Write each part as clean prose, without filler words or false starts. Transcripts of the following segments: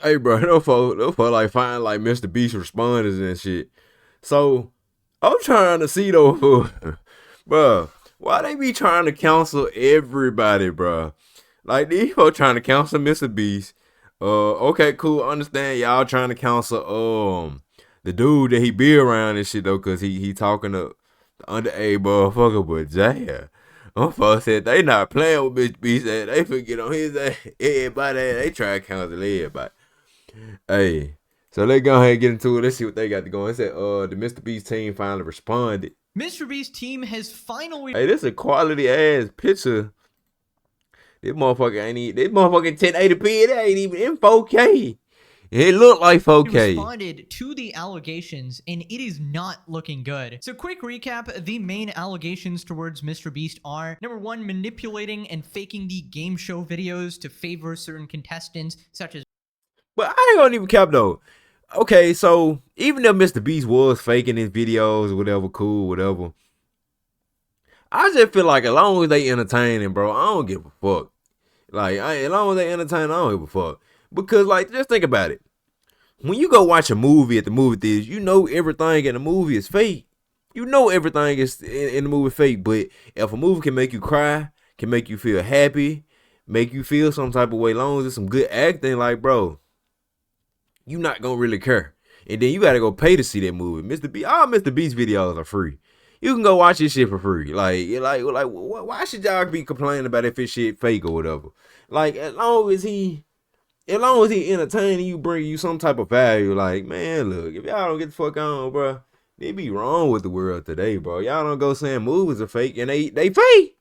Hey, bro, those folks like find like Mr. Beast responders and shit. So I'm trying to see though, bro, why they be trying to counsel everybody, bro? Like these folks trying to counsel Mr. Beast. Okay, cool. Understand y'all trying to counsel the dude that he be around and shit though, cause he talking to the underage motherfucker, but yeah. I'm folks said they not playing with Mr. Beast. They forget on his ass. Everybody, they try to counsel everybody. Hey, so they go ahead and get into it. Let's see what they got to go. It said, the Mr. Beast team finally responded. Mr. Beast team has finally Hey, this is a quality ass picture. This motherfucker ain't even, this motherfucking 1080p, it ain't even in 4K. It look like 4K. responded to the allegations, and it is not looking good. So quick recap, the main allegations towards Mr. Beast are: number one, manipulating and faking the game show videos to favor certain contestants, such as But I ain't gonna even cap though. Okay, so even though Mr. Beast was faking his videos, whatever, cool, whatever. I just feel like as long as they entertaining, bro, I don't give a fuck. Like, as long as they entertain, I don't give a fuck. Because, like, just think about it. When you go watch a movie at the movie theaters, you know everything in the movie is fake. You know everything is in the movie fake. But if a movie can make you cry, can make you feel happy, make you feel some type of way, long as it's some good acting, like, bro, you not gonna really care. And then you gotta go pay to see that movie. All Mr. Beast videos are free. You can go watch this shit for free. Like, why should y'all be complaining about if this shit fake or whatever? Like, as long as he entertaining you, bring you some type of value, like, man, look, if y'all don't get the fuck on, bro, they be wrong with the world today, bro. Y'all don't go saying movies are fake and they fake.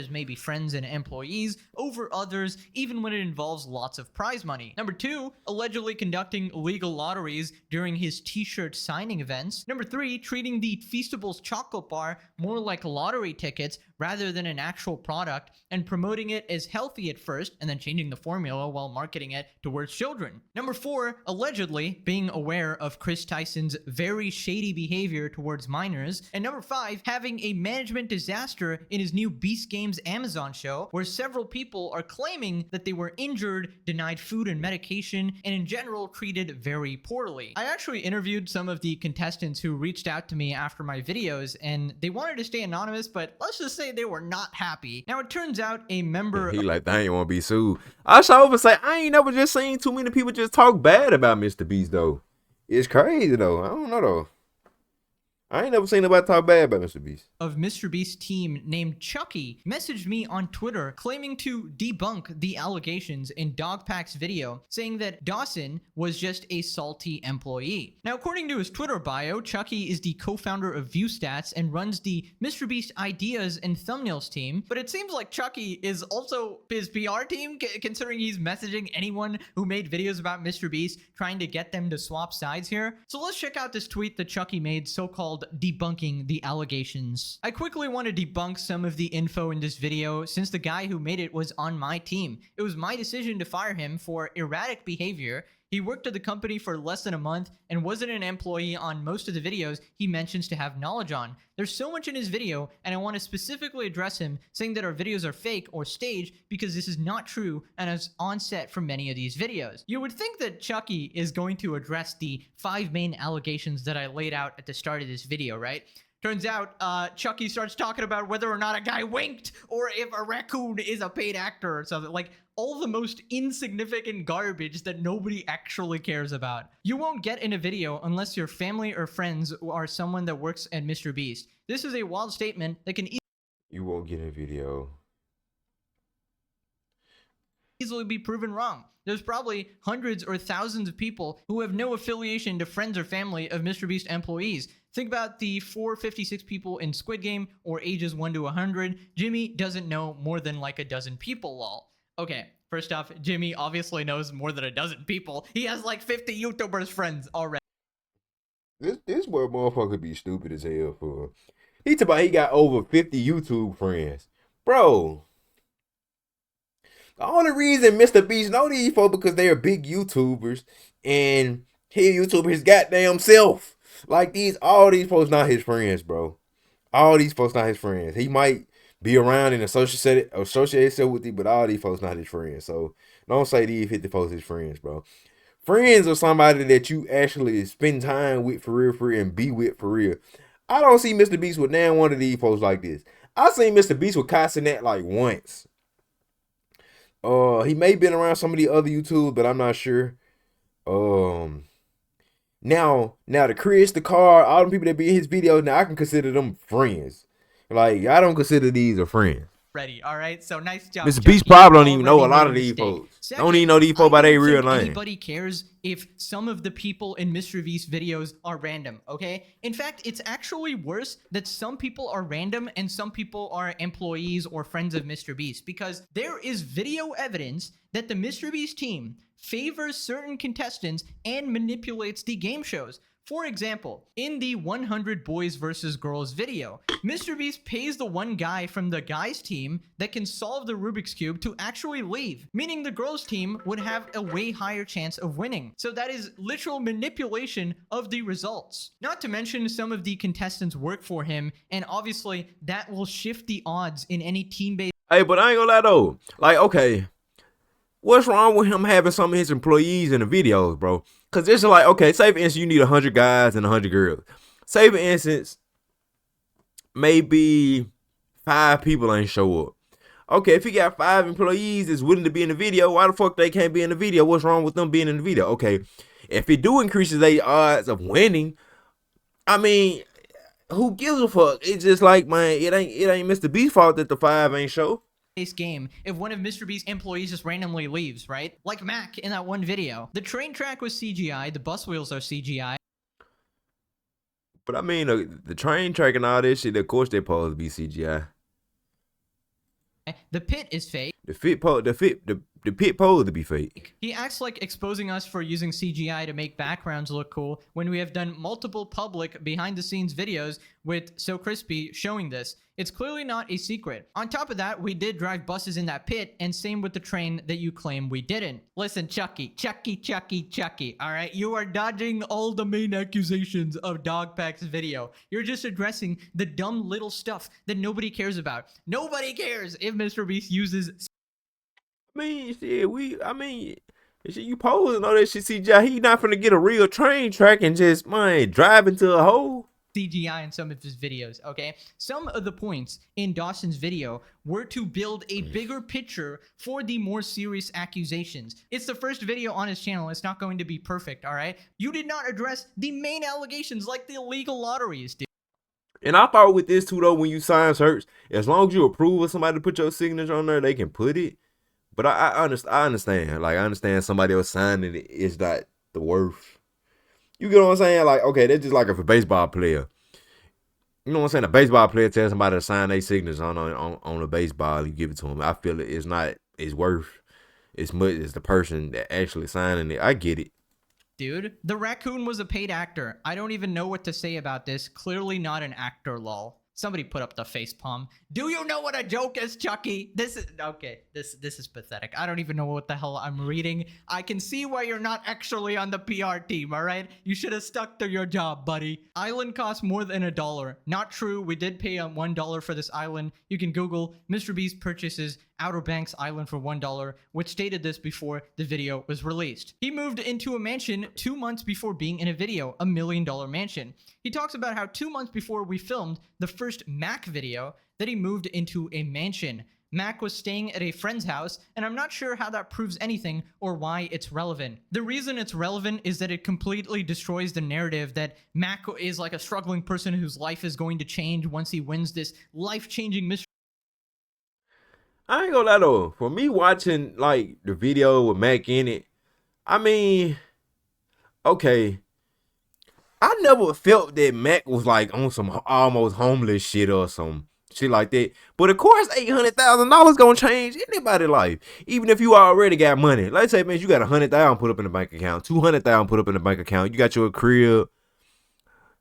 maybe friends and employees over others, even when it involves lots of prize money. Number two, allegedly conducting illegal lotteries during his t-shirt signing events. Number three, treating the Feastables chocolate bar more like lottery tickets rather than an actual product, and promoting it as healthy at first and then changing the formula while marketing it towards children. Number four, allegedly being aware of Chris Tyson's very shady behavior towards minors. And number five, having a management disaster in his new Beast Games Amazon show, where several people are claiming that they were injured, denied food and medication, and in general treated very poorly. I actually interviewed some of the contestants who reached out to me after my videos, and they wanted to stay anonymous, but let's just say they were not happy. Now, it turns out a member He like, they ain't want to be sued. I shall over say, I ain't never just seen too many people just talk bad about Mr. Beast, though. It's crazy, though. I don't know, though. I ain't never seen nobody talk bad about Mr. Beast. of Mr. Beast's team named Chucky messaged me on Twitter claiming to debunk the allegations in Dogpack's video, saying that Dawson was just a salty employee. Now, according to his Twitter bio, Chucky is the co-founder of ViewStats and runs the Mr. Beast Ideas and Thumbnails team, but it seems like Chucky is also his PR team, considering he's messaging anyone who made videos about Mr. Beast, trying to get them to swap sides here. So let's check out this tweet that Chucky made, so-called debunking the allegations. I quickly want to debunk some of the info in this video since the guy who made it was on my team. It was my decision to fire him for erratic behavior. He worked at the company for less than a month and wasn't an employee on most of the videos he mentions to have knowledge on. There's so much in his video, and I want to specifically address him, saying that our videos are fake or staged, because this is not true and is on set for many of these videos. You would think that Chucky is going to address the 5 main allegations that I laid out at the start of this video, right? Turns out, Chucky starts talking about whether or not a guy winked, or if a raccoon is a paid actor or something. Like, all the most insignificant garbage that nobody actually cares about. You won't get in a video unless your family or friends are someone that works at Mr. Beast. This is a wild statement that can You won't get a video. easily be proven wrong. There's probably hundreds or thousands of people who have no affiliation to friends or family of Mr. Beast employees. Think about the 456 people in Squid Game, or ages 1 to 100. Jimmy doesn't know more than like a dozen people, lol. Okay, first off, Jimmy obviously knows more than a dozen people. He has like 50 YouTubers friends already. This boy motherfucker be stupid as hell for. He talk about he got over 50 YouTube friends. Bro, the only reason Mr. Beast know these folks because they are big YouTubers and he YouTuber his goddamn self. Like all these folks not his friends, bro. All these folks not his friends. He might be around and associate himself with you, but all these folks not his friends. So don't say these 50 folks his friends, bro. Friends are somebody that you actually spend time with for real, and be with for real. I don't see Mr. Beast with now one of these folks like this. I seen Mr. Beast with Cassinet like once. He may have been around some of the other YouTubers, but I'm not sure. Um, now the Chris, the car, all the people that be in his videos, now I can consider them friends. Like I don't consider these a friend. Ready, all right. So nice job. Mr. Beast Chucky. probably don't even know a Already lot made of these mistake. folks. Second, Don't even know these I folks by their don't real think name. Anybody cares if some of the people in Mr. Beast videos are random, okay? In fact, it's actually worse that some people are random and some people are employees or friends of Mr. Beast, because there is video evidence that the Mr. Beast team favors certain contestants and manipulates the game shows. For example, in the 100 Boys vs. Girls video, Mr. Beast pays the one guy from the guys team that can solve the Rubik's Cube to actually leave, meaning the girls team would have a way higher chance of winning. So that is literal manipulation of the results. Not to mention some of the contestants work for him, and obviously that will shift the odds in any team-based. Hey, but I ain't gonna lie though. Like, okay, what's wrong with him having some of his employees in the videos, bro? Cause it's like, okay, say for instance, you need 100 guys and 100 girls. Say for instance, maybe 5 people ain't show up. Okay, if he got 5 employees that's willing to be in the video, why the fuck they can't be in the video? What's wrong with them being in the video? Okay, if it do increases their odds of winning, I mean, who gives a fuck? It's just like, man, it ain't Mr. Beast's fault that the 5 ain't show. Game if one of Mr. Beast's employees just randomly leaves, right? Like Mac in that one video. The train track was CGI, the bus wheels are CGI. But I mean, the train track and all this shit, of course they're supposed to be CGI. The pit is fake. The pit supposed to be fake. He acts like exposing us for using CGI to make backgrounds look cool when we have done multiple public behind-the-scenes videos with So Crispy showing this. It's clearly not a secret. On top of that, we did drive buses in that pit, and same with the train that you claim we didn't. Listen, Chucky, all right? You are dodging all the main accusations of Dogpack's video. You're just addressing the dumb little stuff that nobody cares about. Nobody cares if Mr. Beast uses... I mean, shit, you supposed to know that shit CGI. He not finna get a real train track and just, man, drive into a hole. CGI in some of his videos, okay? Some of the points in Dawson's video were to build a bigger picture for the more serious accusations. It's the first video on his channel. It's not going to be perfect, all right? You did not address the main allegations like the illegal lotteries, dude. And I thought with this too, though, when you sign shirts, as long as you approve of somebody to put your signature on there, they can put it. But I understand. Like, I understand somebody else signing it is not the worth. You get what I'm saying? Like, okay, that's just like if a baseball player. You know what I'm saying? A baseball player tells somebody to sign their signatures on a baseball, you give it to them. I feel it's not it's worth as much as the person that actually signing it. I get it. Dude, the raccoon was a paid actor. I don't even know what to say about this. Clearly not an actor, lol. Somebody put up the face palm. Do you know what a joke is, Chucky? This is okay. This is pathetic. I don't even know what the hell I'm reading. I can see why you're not actually on the PR team, all right? You should have stuck to your job, buddy. Island costs more than $1. Not true. We did pay $1 for this island. You can Google Mr. Beast purchases Outer Banks Island for $1, which stated this before the video was released. He moved into a mansion 2 months before being in a video, $1 million mansion. He talks about how 2 months before we filmed the first Mac video that he moved into a mansion. Mac was staying at a friend's house, and I'm not sure how that proves anything or why it's relevant. The reason it's relevant is that it completely destroys the narrative that Mac is like a struggling person whose life is going to change once he wins this life-changing mystery. I ain't gonna lie though, for me watching like the video with Mac in it, I mean, okay, I never felt that Mac was like on some almost homeless shit or some shit like that. But of course, $800,000 gonna change anybody's life, even if you already got money. Let's say, man, you got $100,000 put up in the bank account, $200,000 put up in the bank account. You got your crib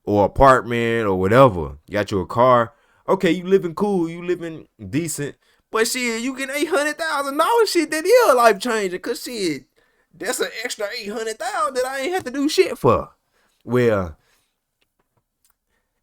or apartment or whatever. You got your car. Okay, you living cool, you living decent. But shit, you get $800,000 shit, that is life changing. Cause shit, that's an extra $800,000 that I ain't have to do shit for. Well,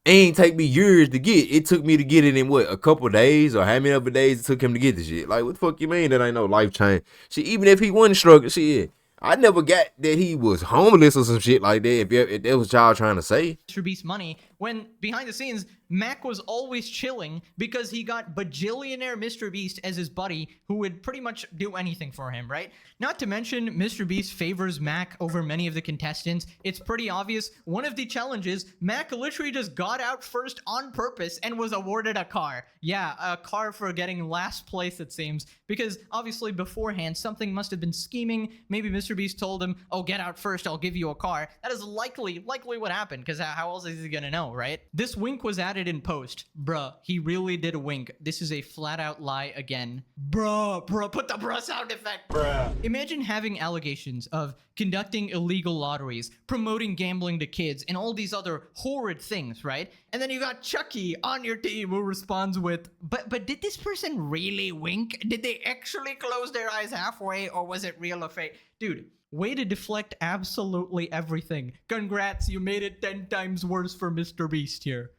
it ain't take me years to get. It took me to get it in what, a couple days, or how many other days it took him to get the shit. Like, what the fuck you mean that ain't no life change? Shit, even if he wasn't struggling, shit, I never got that he was homeless or some shit like that. If that was y'all trying to say. Mr. Beast money, when behind the scenes, Mac was always chilling because he got bajillionaire Mr. Beast as his buddy who would pretty much do anything for him, right? Not to mention, Mr. Beast favors Mac over many of the contestants. It's pretty obvious. One of the challenges, Mac literally just got out first on purpose and was awarded a car. Yeah, a car for getting last place, it seems. Because obviously beforehand, something must have been scheming. Maybe Mr. Beast told him, oh, get out first, I'll give you a car. That is likely what happened, because how else is he gonna know, right? This wink was added in post. Bruh, he really did a wink. This is a flat out lie again. Bruh, put the bruh sound effect. Bruh. Imagine having allegations of conducting illegal lotteries, promoting gambling to kids, and all these other horrid things, right? And then you got Chucky on your team who responds with, but did this person really wink? Did they actually close their eyes halfway, or was it real or fake? Dude, way to deflect absolutely everything. Congrats, you made it 10 times worse for Mr. Beast here.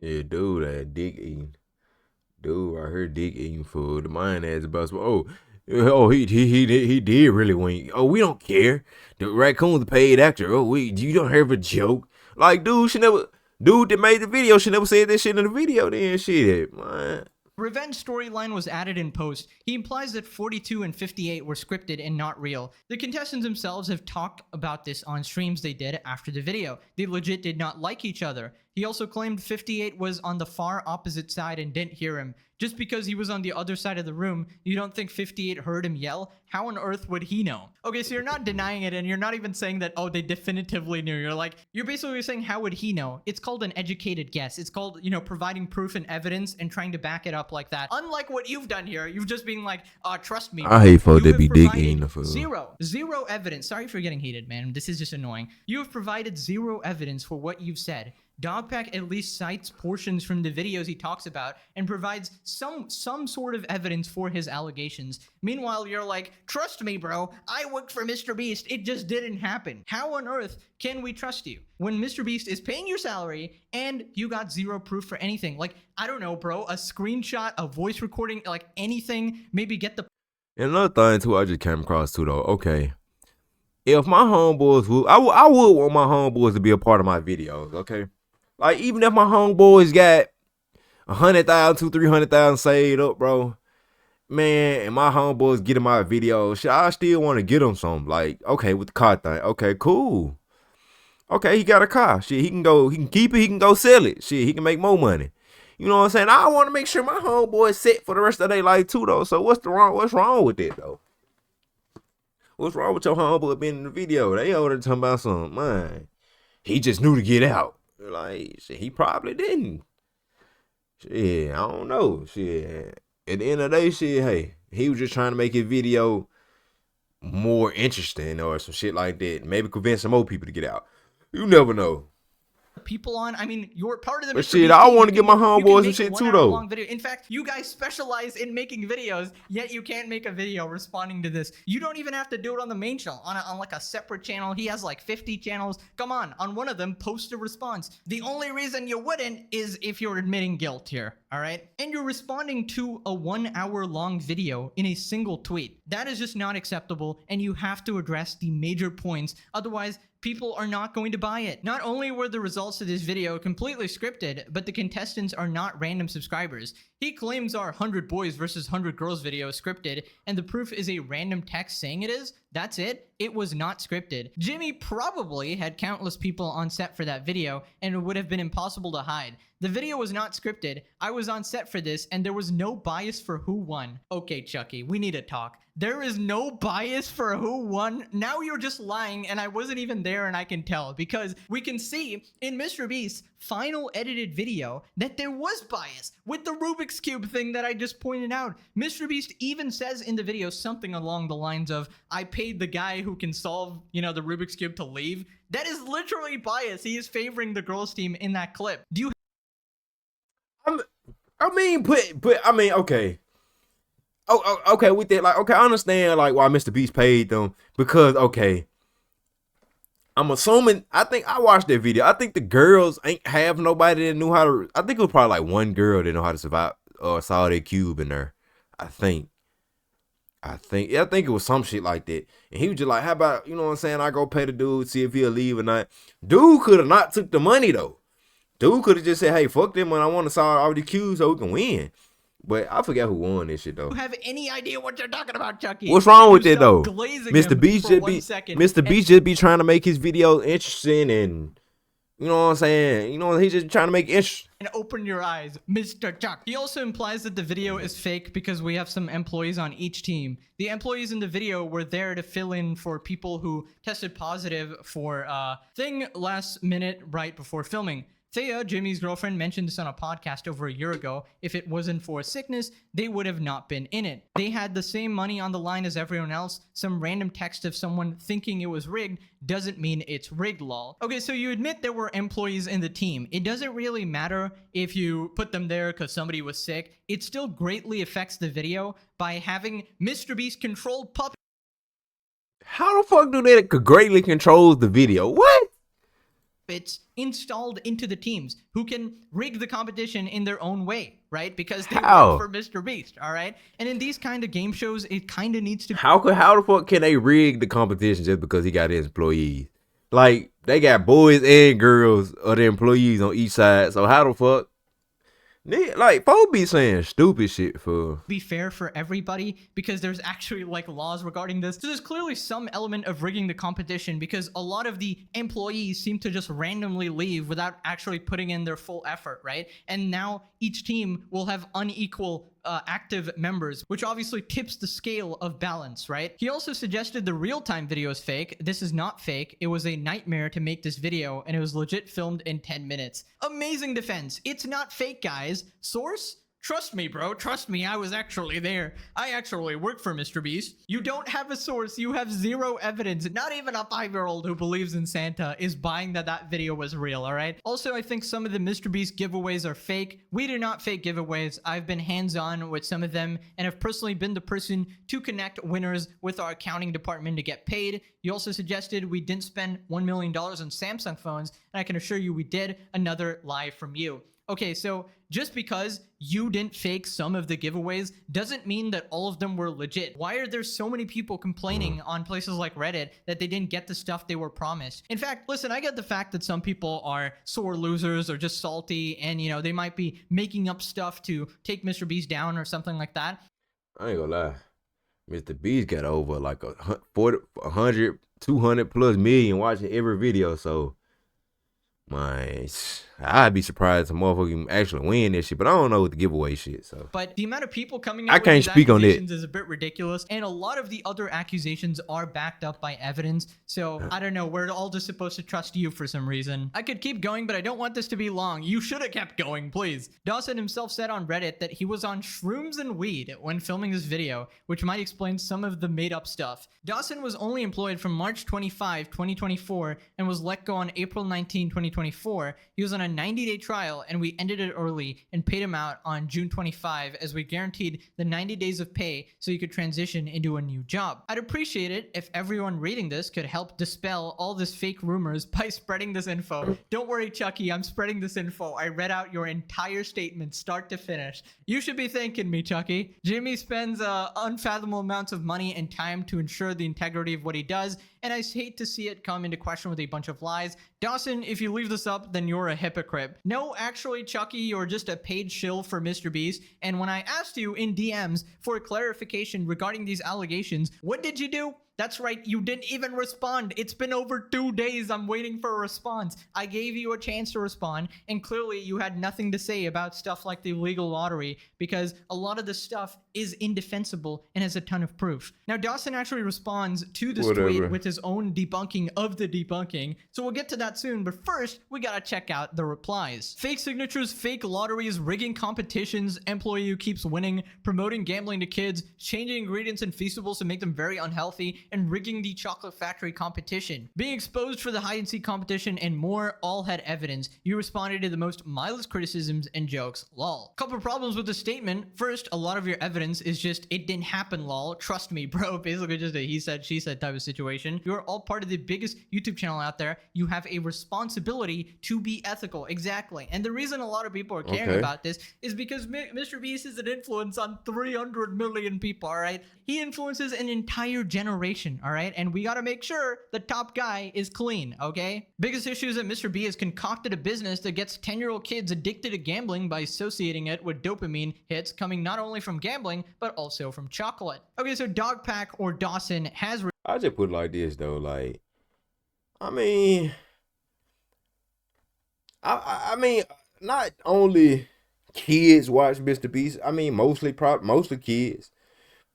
Yeah, dude, that dick eating. Dude, I heard dick eating food. The mind ass about he did really wink. Oh, we don't care. The raccoon's a paid actor. Oh, you don't have a joke. Like, dude that made the video should never said that shit in the video. Then shit, man. Revenge storyline was added in post. He implies that 42 and 58 were scripted and not real. The contestants themselves have talked about this on streams they did after the video. They legit did not like each other. He also claimed 58 was on the far opposite side and didn't hear him. Just because he was on the other side of the room, you don't think 58 heard him yell? How on earth would he know? Okay, so you're not denying it, and you're not even saying that, oh, they definitively knew. You're basically saying, how would he know? It's called an educated guess. It's called, providing proof and evidence and trying to back it up like that. Unlike what you've done here, you've just been like, trust me. I hate folks that be digging the food. Zero evidence. Sorry for getting heated, man. This is just annoying. You have provided zero evidence for what you've said. Dogpack at least cites portions from the videos he talks about and provides some sort of evidence for his allegations. Meanwhile, you're like, trust me, bro, I worked for Mr. Beast. It just didn't happen. How on earth can we trust you when Mr. Beast is paying your salary and you got zero proof for anything? Like, I don't know, bro, a screenshot, a voice recording, like anything, maybe get the... And another thing, too, I just came across, too, though. Okay. If my homeboys would, I would want my homeboys to be a part of my videos, okay? Like, even if my homeboys got 100,000 to 300,000 saved up, bro, man, and my homeboys get in my video, shit, I still want to get them some. Like, okay, with the car thing, okay, cool. Okay, he got a car. Shit, he can keep it, he can go sell it. Shit, he can make more money. You know what I'm saying? I want to make sure my homeboys set for the rest of their life too, though. So what's wrong with it, though? What's wrong with your homeboy being in the video? They over there talking about something, man. He just knew to get out. Like, shit, he probably didn't. Shit, I don't know. Shit, at the end of the day, shit, hey, he was just trying to make his video more interesting or some shit like that. Maybe convince some more people to get out. You never know. People on, I mean, you're part of the... But shit, I want to get my homeboys some shit too, though. Video. In fact, you guys specialize in making videos, yet you can't make a video responding to this. You don't even have to do it on the main channel, on like a separate channel. He has like 50 channels. Come on one of them, post a response. The only reason you wouldn't is if you're admitting guilt here, all right? And you're responding to a 1 hour long video in a single tweet. That is just not acceptable, and you have to address the major points. Otherwise, people are not going to buy it. Not only were the results of this video completely scripted, but the contestants are not random subscribers. He claims our 100 boys versus 100 girls video is scripted, and the proof is a random text saying it is. That's it. It was not scripted. Jimmy probably had countless people on set for that video, and it would have been impossible to hide. The video was not scripted. I was on set for this, and there was no bias for who won. Okay, Chucky, we need to talk. There is no bias for who won? Now you're just lying, and I wasn't even there, and I can tell, because we can see in Mr. Beast's final edited video that there was bias with the Rubik's Cube thing that I just pointed out. Mr. Beast even says in the video something along the lines of, I paid the guy who can solve, the Rubik's Cube to leave. That is literally bias. He is favoring the girls team in that clip. Do you... Okay. Oh, okay, with that, like, okay, I understand, like, why Mr. Beast paid them, because, okay, I'm assuming, I think I watched that video, I think the girls ain't have nobody that knew how to, I think it was probably, like, one girl that knew how to survive, or saw their cube in there, I think. I think it was some shit like that. And he was just like, how about, you know what I'm saying, I go pay the dude, see if he'll leave or not. Dude could have not took the money though. Dude could have just said, hey, fuck them when I want to solve all the queues so we can win. But I forgot who won this shit though. You have any idea what you're talking about, Chucky? What's wrong with it though? Mr. Beast just be trying to make his videos interesting, and you know what I'm saying? You know, he's just trying to make interest. And open your eyes, Mr. Chuck. He also implies that the video is fake because we have some employees on each team. The employees in the video were there to fill in for people who tested positive for thing last minute right before filming. Thea, Jimmy's girlfriend, mentioned this on a podcast over a year ago. If it wasn't for sickness, they would have not been in it. They had the same money on the line as everyone else. Some random text of someone thinking it was rigged doesn't mean it's rigged, lol. Okay, so you admit there were employees in the team. It doesn't really matter if you put them there because somebody was sick. It still greatly affects the video by having Mr. Beast controlled puppets. How the fuck do they greatly control the video? What? It's installed into the teams who can rig the competition in their own way, right? Because they work for Mr. Beast, all right? And in these kind of game shows, it kind of needs to be... How the fuck can they rig the competition just because he got his employees? Like, they got boys and girls of the employees on each side, so how the fuck? Like, folks be saying stupid shit for... Be fair for everybody, because there's actually, like, laws regarding this. So there's clearly some element of rigging the competition, because a lot of the employees seem to just randomly leave without actually putting in their full effort, right? And now each team will have unequal active members, which obviously tips the scale of balance, right? He also suggested the real-time video is fake. This is not fake. It was a nightmare to make this video, and it was legit filmed in 10 minutes. Amazing defense. It's not fake, guys. Source? Trust me, bro. Trust me. I was actually there. I actually work for Mr. Beast. You don't have a source. You have zero evidence. Not even a 5-year-old who believes in Santa is buying that video was real, all right? Also, I think some of the Mr. Beast giveaways are fake. We do not fake giveaways. I've been hands-on with some of them and have personally been the person to connect winners with our accounting department to get paid. You also suggested we didn't spend $1 million on Samsung phones, and I can assure you we did. Another lie from you. Okay, so just because you didn't fake some of the giveaways doesn't mean that all of them were legit. Why are there so many people complaining on places like Reddit that they didn't get the stuff they were promised? In fact, listen, I get the fact that some people are sore losers or just salty and, you know, they might be making up stuff to take Mr. Beast down or something like that. I ain't gonna lie. Mr. Beast got over like 100, 200 plus million watching every video, so... Man, I'd be surprised if a motherfucker actually win this shit, but I don't know with the giveaway shit. So, but the amount of people coming out I can't speak on it. Is a bit ridiculous, and a lot of the other accusations are backed up by evidence. So I don't know. We're all just supposed to trust you for some reason. I could keep going, but I don't want this to be long. You should have kept going, please. Dawson himself said on Reddit that he was on shrooms and weed when filming this video, which might explain some of the made-up stuff. Dawson was only employed from March 25, 2024, and was let go on April 19, 2024. He was on a 90-day trial, and we ended it early and paid him out on June 25 as we guaranteed the 90 days of pay so he could transition into a new job. I'd appreciate it if everyone reading this could help dispel all this fake rumors by spreading this info. Don't worry, Chucky, I'm spreading this info. I read out your entire statement start to finish. You should be thanking me, Chucky. Jimmy spends unfathomable amounts of money and time to ensure the integrity of what he does, and I hate to see it come into question with a bunch of lies. Dawson, if you leave this up, then you're a hypocrite. No, actually, Chucky, you're just a paid shill for Mr. Beast, and when I asked you in DMs for clarification regarding these allegations, what did you do? That's right, you didn't even respond. It's been over 2 days. I'm waiting for a response. I gave you a chance to respond, and clearly you had nothing to say about stuff like the illegal lottery because a lot of the stuff is indefensible and has a ton of proof. Now, Dawson actually responds to this tweet with his own debunking of the debunking, so we'll get to that soon, but first, we gotta check out the replies. Fake signatures, fake lotteries, rigging competitions, employee who keeps winning, promoting gambling to kids, changing ingredients in Feastables to make them very unhealthy, and rigging the chocolate factory competition. Being exposed for the hide and seek competition and more all had evidence. You responded to the most mindless criticisms and jokes, lol. Couple problems with the statement. First, a lot of your evidence is just, it didn't happen, lol. Trust me, bro. Basically just a he said, she said type of situation. You're all part of the biggest YouTube channel out there. You have a responsibility to be ethical. Exactly. And the reason a lot of people are caring about this is because Mr. Beast is an influence on 300 million people, all right? He influences an entire generation, all right? And we got to make sure the top guy is clean, okay? Biggest issue is that Mr. B has concocted a business that gets 10-year-old kids addicted to gambling by associating it with dopamine hits coming not only from gambling, but also from chocolate. Okay, so Dogpack or Dawson has... I just put it like this, though. Like, I mean, I mean, not only kids watch Mr. Beast. I mean, mostly kids.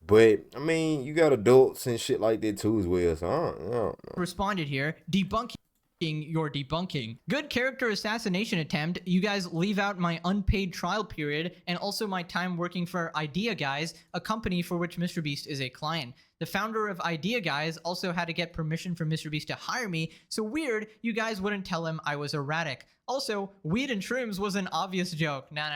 But, I mean, you got adults and shit like that too as well. So, I don't know. Responded here, debunking your debunking. Good character assassination attempt. You guys leave out my unpaid trial period and also my time working for Idea Guys, a company for which Mr. Beast is a client. The founder of Idea Guys also had to get permission from Mr. Beast to hire me, so weird you guys wouldn't tell him I was erratic. Also, weed and shrooms was an obvious joke. Nah.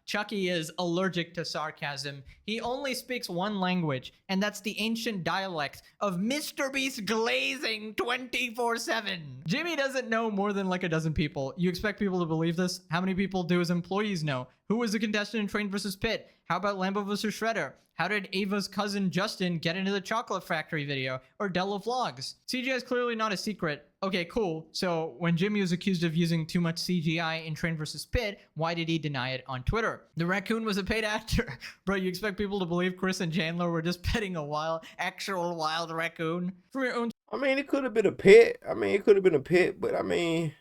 Chucky is allergic to sarcasm. He only speaks one language, and that's the ancient dialect of Mr. Beast glazing 24/7. Jimmy doesn't know more than like a dozen people. You expect people to believe this? How many people do his employees know? Who was the contestant in Train vs. Pit? How about Lambo vs. Shredder? How did Ava's cousin Justin get into the Chocolate Factory video? Or Della Vlogs? CGI is clearly not a secret. Okay, cool. So when Jimmy was accused of using too much CGI in Train vs. Pit, why did he deny it on Twitter? The raccoon was a paid actor. Bro, you expect people to believe Chris and Chandler were just petting a actual wild raccoon? For your own... I mean, it could have been a pet. But I mean,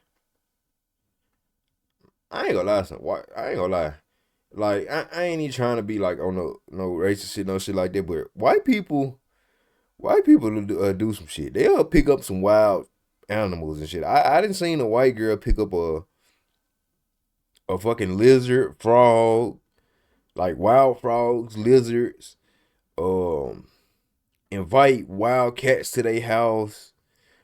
I ain't gonna lie. Like, I ain't even trying to be like on no racist shit, no shit like that. But white people do some shit. They'll pick up some wild animals and shit. I didn't seen a white girl pick up a fucking lizard, frog, like wild frogs, lizards, invite wild cats to their house.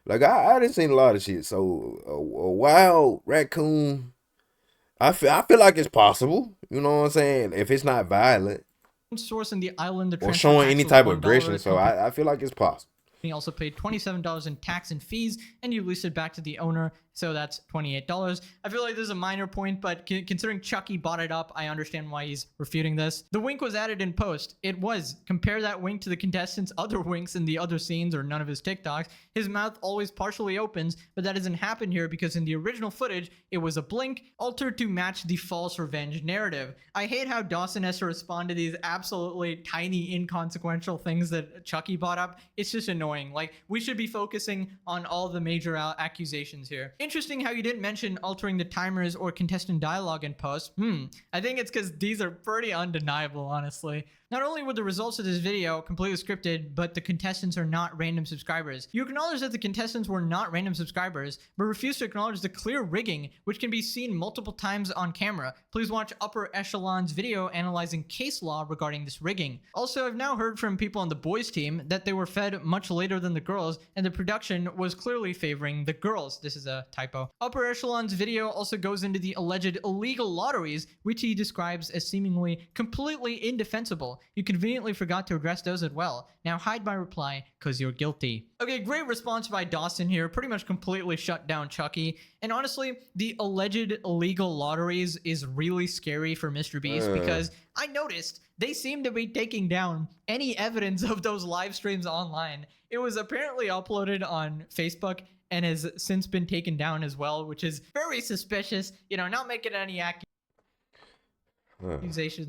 Like, I didn't seen a lot of shit. So a wild raccoon, I feel like it's possible. You know what I'm saying? If it's not violent source in the island or showing any type of aggression, so I feel like it's possible. He also paid $27 in tax and fees, and you leased it back to the owner, so that's $28. I feel like this is a minor point, but considering Chucky bought it up, I understand why he's refuting this. The wink was added in post. It was. Compare that wink to the contestant's other winks in the other scenes or none of his TikToks. His mouth always partially opens, but that doesn't happen here because in the original footage, it was a blink, altered to match the false revenge narrative. I hate how Dawson has to respond to these absolutely tiny, inconsequential things that Chucky brought up. It's just annoying. Like, we should be focusing on all the major accusations here. Interesting how you didn't mention altering the timers or contestant dialogue in post. I think it's because these are pretty undeniable, honestly. Not only were the results of this video completely scripted, but the contestants are not random subscribers. You acknowledge that the contestants were not random subscribers, but refuse to acknowledge the clear rigging, which can be seen multiple times on camera. Please watch Upper Echelon's video analyzing case law regarding this rigging. Also, I've now heard from people on the boys team that they were fed much later than the girls, and the production was clearly favoring the girls. This is a typo. Upper Echelon's video also goes into the alleged illegal lotteries, which he describes as seemingly completely indefensible. You conveniently forgot to address those as well. Now hide my reply, cause you're guilty. Okay, great response by Dawson here. Pretty much completely shut down Chucky. And honestly, the alleged illegal lotteries is really scary for Mr. Beast because I noticed they seem to be taking down any evidence of those live streams online. It was apparently uploaded on Facebook and has since been taken down as well, which is very suspicious. You know, not making any accusations,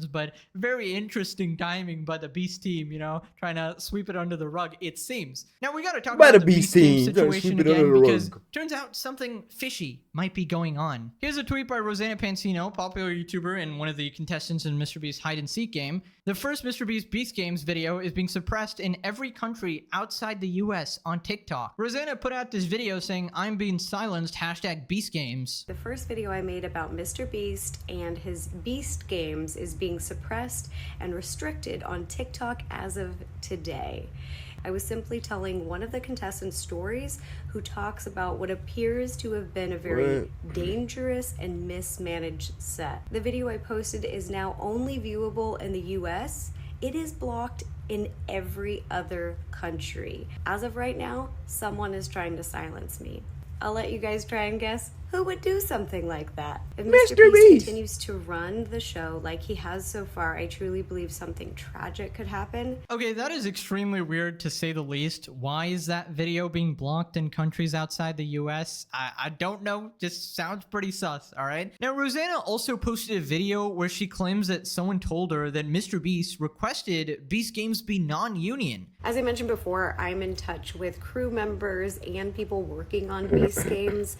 but very interesting timing by the Beast team, you know, trying to sweep it under the rug, it seems. Now we got to talk about the Beast team situation again because turns out something fishy might be going on. Here's a tweet by Rosanna Pansino, popular YouTuber and one of the contestants in Mr. Beast's hide and seek game. The first Mr. Beast Games video is being suppressed in every country outside the US on TikTok. Rosanna put out this video saying, "I'm being silenced, #Beast Games." The first video I made about Mr. Beast and his Beast game Games is being suppressed and restricted on TikTok as of today. I was simply telling one of the contestants' stories who talks about what appears to have been a very dangerous and mismanaged set. The video I posted is now only viewable in the US. It is blocked in every other country. As of right now, someone is trying to silence me. I'll let you guys try and guess who would do something like that. If Mr. Beast continues to run the show like he has so far, I truly believe something tragic could happen. Okay, that is extremely weird to say the least. Why is that video being blocked in countries outside the US? I don't know, just sounds pretty sus, alright? Now, Rosanna also posted a video where she claims that someone told her that Mr. Beast requested Beast Games be non-union. As I mentioned before, I'm in touch with crew members and people working on Beast Games.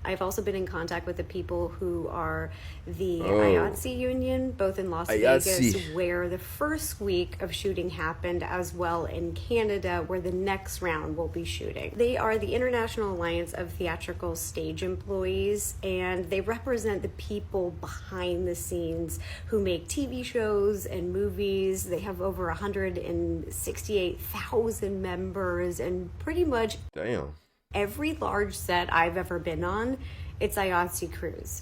I've also been in contact with the people who are the IATSE union, both in Las Vegas, where the first week of shooting happened, as well in Canada, where the next round will be shooting. They are the International Alliance of Theatrical Stage Employees, and they represent the people behind the scenes who make TV shows and movies. They have over 168,000 members, and pretty much every large set I've ever been on, it's IATSE crews.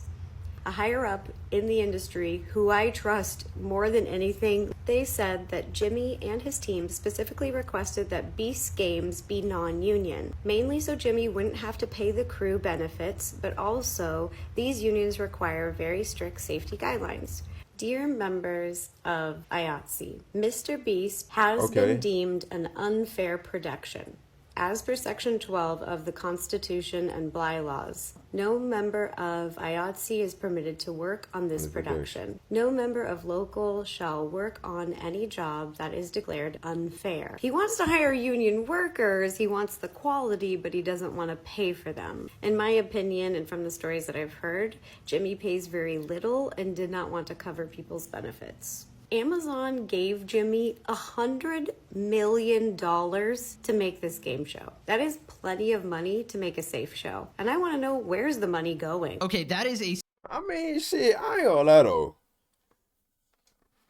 A higher up in the industry who I trust more than anything, they said that Jimmy and his team specifically requested that Beast Games be non-union, mainly so Jimmy wouldn't have to pay the crew benefits, but also these unions require very strict safety guidelines. Dear members of IATSE, Mr. Beast has been deemed an unfair production. As per Section 12 of the Constitution and bylaws, no member of IATSE is permitted to work on this production. No member of local shall work on any job that is declared unfair. He wants to hire union workers, he wants the quality, but he doesn't want to pay for them. In my opinion, and from the stories that I've heard, Jimmy pays very little and did not want to cover people's benefits. Amazon gave Jimmy $100 million to make this game show. That is plenty of money to make a safe show. And I want to know, where's the money going? Okay, that is a... I mean, shit, I ain't gonna lie though.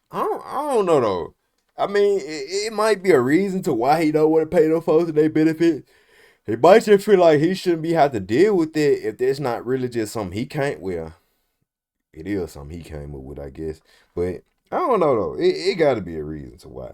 I don't know though. I mean, it might be a reason to why he don't want to pay no folks their benefit. He might just feel like he shouldn't be have to deal with it if it's not really just something he can't. Well, it is something he came up with, I guess. But I don't know though. It got to be a reason to why.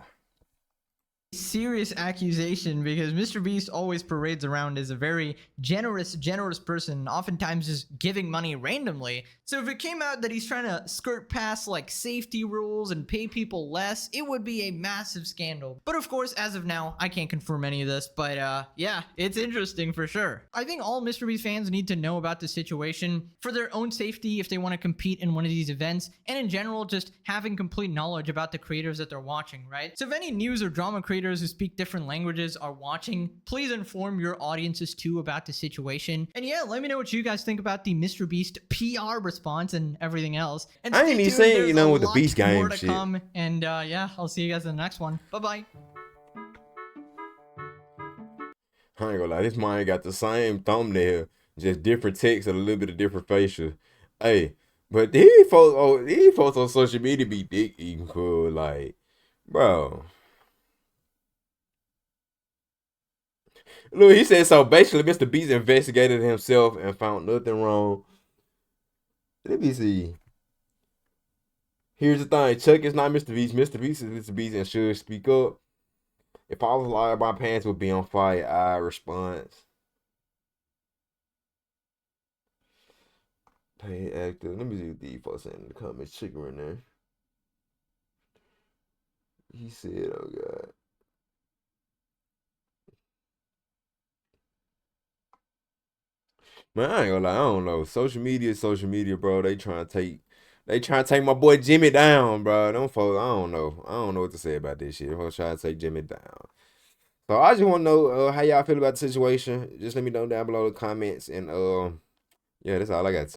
Serious accusation, because Mr. Beast always parades around as a very generous person, oftentimes just giving money randomly. So if it came out that he's trying to skirt past like safety rules and pay people less, it would be a massive scandal. But of course, as of now, I can't confirm any of this, but yeah, it's interesting for sure. I think all Mr. Beast fans need to know about the situation for their own safety if they want to compete in one of these events, and in general, just having complete knowledge about the creators that they're watching, right? So if any news or drama creators who speak different languages are watching, please inform your audiences too about the situation. And yeah, let me know what you guys think about the Mr. Beast PR response and everything else. And I ain't even saying, you know, with the Beast Game more to shit. Come. And yeah, I'll see you guys in the next one. Bye-bye. I ain't gonna lie, this mine got the same thumbnail, just different text and a little bit of different facial. Hey, but these folks on social media be dick eating cool, like, bro. Look, he said, so basically Mr. Beast investigated himself and found nothing wrong. Let me see. Here's the thing. Chuck is not Mr. Beast. Mr. Beast is Mr. Beast and should speak up. If I was lying, my pants would be on fire. I response. Paid actor. Let me see what these folks in the comments chicken right there. He said, oh God. Man, I ain't gonna lie, I don't know. Social media, bro. They trying to take my boy Jimmy down, bro. Them folks, I don't know what to say about this shit. Folks trying to take Jimmy down. So I just want to know how y'all feel about the situation. Just let me know down below in the comments. And yeah, that's all I got to say.